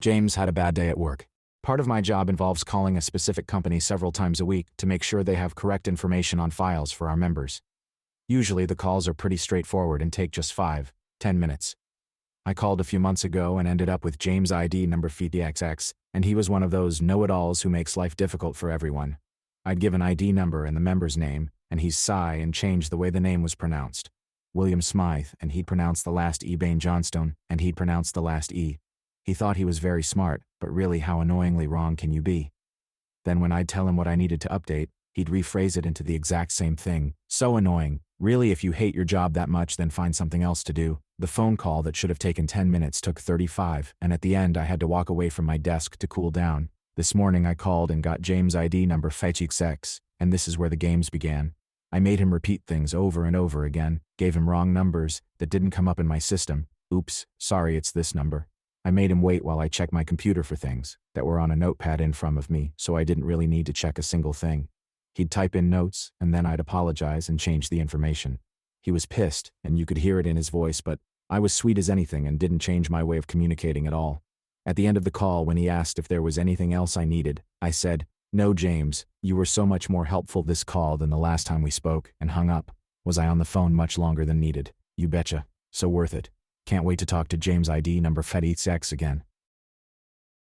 James had a bad day at work. Part of my job involves calling a specific company several times a week to make sure they have correct information on files for our members. Usually the calls are pretty straightforward and take just 5-10 minutes. I called a few months ago and ended up with James' ID number FTXX, and he was one of those know-it-alls who makes life difficult for everyone. I'd give an ID number and the member's name, and he'd sigh and change the way the name was pronounced. William Smythe, and he'd pronounce the last E. Bain Johnstone, and he'd pronounce the last E. He thought he was very smart, but really how annoyingly wrong can you be? Then when I'd tell him what I needed to update, he'd rephrase it into the exact same thing. So annoying. Really, if you hate your job that much, then find something else to do. The phone call that should have taken 10 minutes took 35, and at the end I had to walk away from my desk to cool down. This morning I called and got James' ID number FTXX, and this is where the games began. I made him repeat things over and over again, gave him wrong numbers that didn't come up in my system. Oops, sorry, it's this number. I made him wait while I checked my computer for things that were on a notepad in front of me, so I didn't really need to check a single thing. He'd type in notes, and then I'd apologize and change the information. He was pissed, and you could hear it in his voice, but I was sweet as anything and didn't change my way of communicating at all. At the end of the call, when he asked if there was anything else I needed, I said, "No, James, you were so much more helpful this call than the last time we spoke," and hung up. Was I on the phone much longer than needed? You betcha. So worth it. Can't wait to talk to James' ID number FTXX again.